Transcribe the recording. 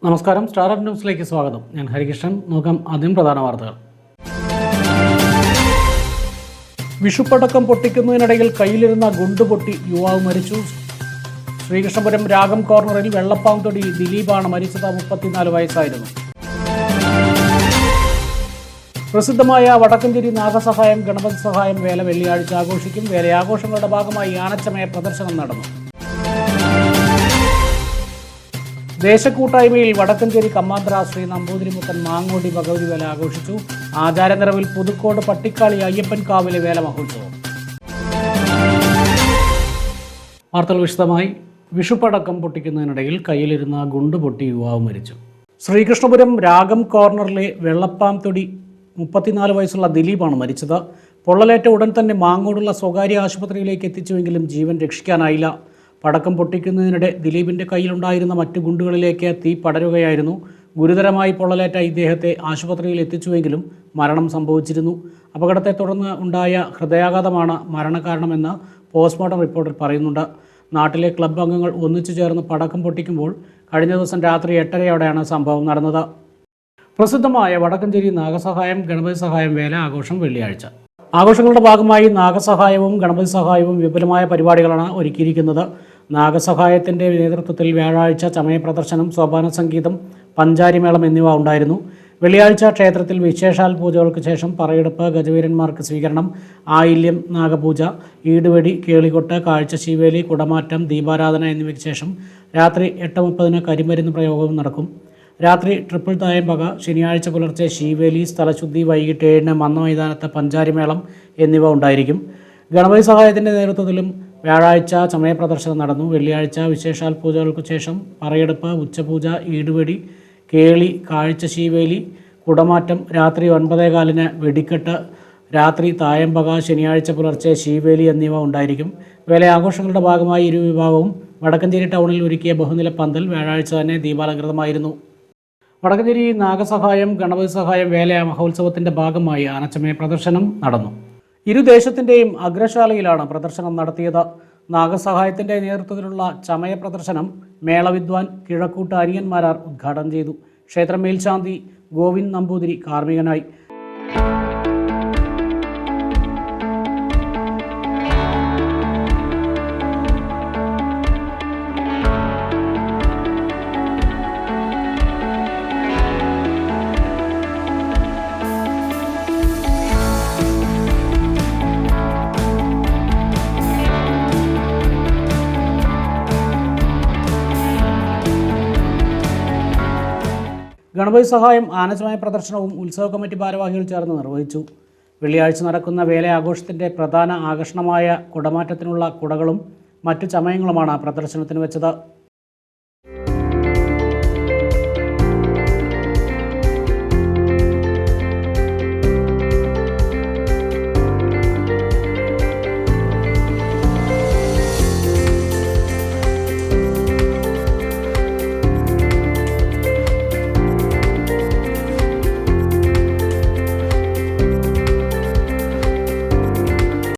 നമസ്കാരം, സ്റ്റാർ ന്യൂസിലേക്ക് സ്വാഗതം. ഞാൻ ഹരികൃഷ്ണൻ. നോക്കാം ആദ്യം പ്രധാന വാർത്തകൾ. വിഷുപ്പടക്കം പൊട്ടിക്കുന്നതിനിടയിൽ കയ്യിലിരുന്ന ഗുണ്ട് പൊട്ടി യുവാവ് മരിച്ചു. ശ്രീകൃഷ്ണപുരം രാഗം കോർണറിൽ വെള്ളപ്പാങ്തൊടി ദിലീപാണ് മരിച്ചത്. 34 വയസ്സായിരുന്നു. പ്രസിദ്ധമായ വടക്കഞ്ചേരി നാഗസഹായം ഗണപതി സഹായം വേല വെള്ളിയാഴ്ച ആഘോഷിക്കും. വേലയാഘോഷങ്ങളുടെ ഭാഗമായി ആനച്ചമയ പ്രദർശനം നടന്നു. ദേശക്കൂട്ടായ്മയിൽ വടക്കഞ്ചേരി കമ്മാന്തറ ശ്രീ നമ്പൂതിരിമുത്തൻ മാങ്ങോടി ഭഗവതി വേല ആഘോഷിച്ചു. ആചാരനിറവിൽ പുതുക്കോട് പട്ടിക്കാളി അയ്യപ്പൻ കാവിലെ വേല മഹോത്സവം. വാർത്തകൾ വിശദമായി. വിഷുപ്പടക്കം പൊട്ടിക്കുന്നതിനിടയിൽ കയ്യിലിരുന്ന ഗുണ്ട് പൊട്ടി യുവാവ് മരിച്ചു. ശ്രീകൃഷ്ണപുരം രാഗം കോർണറിലെ വെള്ളപ്പാംതൊടി 34 വയസ്സുള്ള ദിലീപാണ് മരിച്ചത്. പൊള്ളലേറ്റ ഉടൻ തന്നെ മാങ്ങോടുള്ള സ്വകാര്യ ആശുപത്രിയിലേക്ക് എത്തിച്ചുവെങ്കിലും ജീവൻ രക്ഷിക്കാനായില്ല. പടക്കം പൊട്ടിക്കുന്നതിനിടെ ദിലീപിൻ്റെ കയ്യിലുണ്ടായിരുന്ന മറ്റു ഗുണ്ടുകളിലേക്ക് തീ പടരുകയായിരുന്നു. ഗുരുതരമായി പൊള്ളലേറ്റ ഇദ്ദേഹത്തെ ആശുപത്രിയിൽ എത്തിച്ചുവെങ്കിലും മരണം സംഭവിച്ചിരുന്നു. അപകടത്തെ തുടർന്ന് ഉണ്ടായ ഹൃദയാഘാതമാണ് മരണകാരണമെന്ന് പോസ്റ്റ്മോർട്ടം റിപ്പോർട്ടിൽ പറയുന്നുണ്ട്. നാട്ടിലെ ക്ലബ്ബ് അംഗങ്ങൾ ഒന്നിച്ചു ചേർന്ന് പടക്കം പൊട്ടിക്കുമ്പോൾ കഴിഞ്ഞ ദിവസം രാത്രി 8:30യോടെയാണ് സംഭവം നടന്നത്. പ്രസിദ്ധമായ വടക്കഞ്ചേരി നാഗസഹായം ഗണപതി സഹായം വേല ആഘോഷം വെള്ളിയാഴ്ച. ആഘോഷങ്ങളുടെ ഭാഗമായി നാഗസഹായവും ഗണപതി സഹായവും വിപുലമായ പരിപാടികളാണ് ഒരുക്കിയിരിക്കുന്നത്. നാഗസഹായത്തിൻ്റെ നേതൃത്വത്തിൽ വ്യാഴാഴ്ച ചമയ പ്രദർശനം, സോപാന സംഗീതം, പഞ്ചാരിമേളം എന്നിവ ഉണ്ടായിരുന്നു. വെള്ളിയാഴ്ച ക്ഷേത്രത്തിൽ വിശേഷാൽ പൂജകൾക്ക് ശേഷം പറയെടുപ്പ്, ഗജവീരന്മാർക്ക് സ്വീകരണം, ആയില്യം, നാഗപൂജ, ഈടുവെടി, കേളികൊട്ട്, കാഴ്ച ശീവേലി, കുടമാറ്റം, ദീപാരാധന എന്നിവയ്ക്ക് ശേഷം രാത്രി 8:30 കരിമരുന്ന് പ്രയോഗവും നടക്കും. രാത്രി ട്രിപ്പിൾ തായമ്പക, ശനിയാഴ്ച പുലർച്ചെ ശീവേലി, സ്ഥലശുദ്ധി, വൈകിട്ട് 7 മന്നമൈതാനത്ത് പഞ്ചാരിമേളം എന്നിവ ഉണ്ടായിരിക്കും. ഗണപതി സഹായത്തിൻ്റെ നേതൃത്വത്തിലും വ്യാഴാഴ്ച ചമയ പ്രദർശനം നടന്നു. വെള്ളിയാഴ്ച വിശേഷാൽ പൂജകൾക്ക് ശേഷം പറയെടുപ്പ്, ഉച്ചപൂജ, ഈടുവെടി, കേളി, കാഴ്ച ശീവേലി, കുടമാറ്റം, രാത്രി 9:15 വെടിക്കെട്ട്, രാത്രി തായമ്പക, ശനിയാഴ്ച പുലർച്ചെ ശീവേലി എന്നിവ ഉണ്ടായിരിക്കും. വേലയാഘോഷങ്ങളുടെ ഭാഗമായി ഇരു വിഭാഗവും വടക്കഞ്ചേരി ടൗണിൽ ഒരുക്കിയ ബഹുനില പന്തൽ വ്യാഴാഴ്ച തന്നെ ദീപാലങ്കൃതമായിരുന്നു. വടക്കഞ്ചേരി നാഗസഹായം ഗണപതി സഹായം വേല മഹോത്സവത്തിൻ്റെ ഭാഗമായി ആനച്ചമയ പ്രദർശനം നടന്നു. ഇരു ദേശത്തിൻ്റെയും അഗ്രശാലയിലാണ് പ്രദർശനം നടത്തിയത്. നാഗസഹായത്തിൻ്റെ നേതൃത്വത്തിലുള്ള ചമയ പ്രദർശനം മേളവിദ്വാൻ കിഴക്കൂട്ട് അനിയന്മാരാർ ഉദ്ഘാടനം ചെയ്തു. ക്ഷേത്ര മേൽശാന്തി ഗോവിന്ദ് നമ്പൂതിരി കാർമ്മികനായി. ഗണപതി സഹായം ആനച്ചമയ പ്രദർശനവും ഉത്സവ കമ്മിറ്റി ഭാരവാഹികൾ ചേർന്ന് നിർവഹിച്ചു. വെള്ളിയാഴ്ച നടക്കുന്ന വേലയാഘോഷത്തിൻ്റെ പ്രധാന ആകർഷണമായ കുടമാറ്റത്തിനുള്ള കുടകളും മറ്റു ചമയങ്ങളുമാണ് പ്രദർശനത്തിന് വെച്ചത്.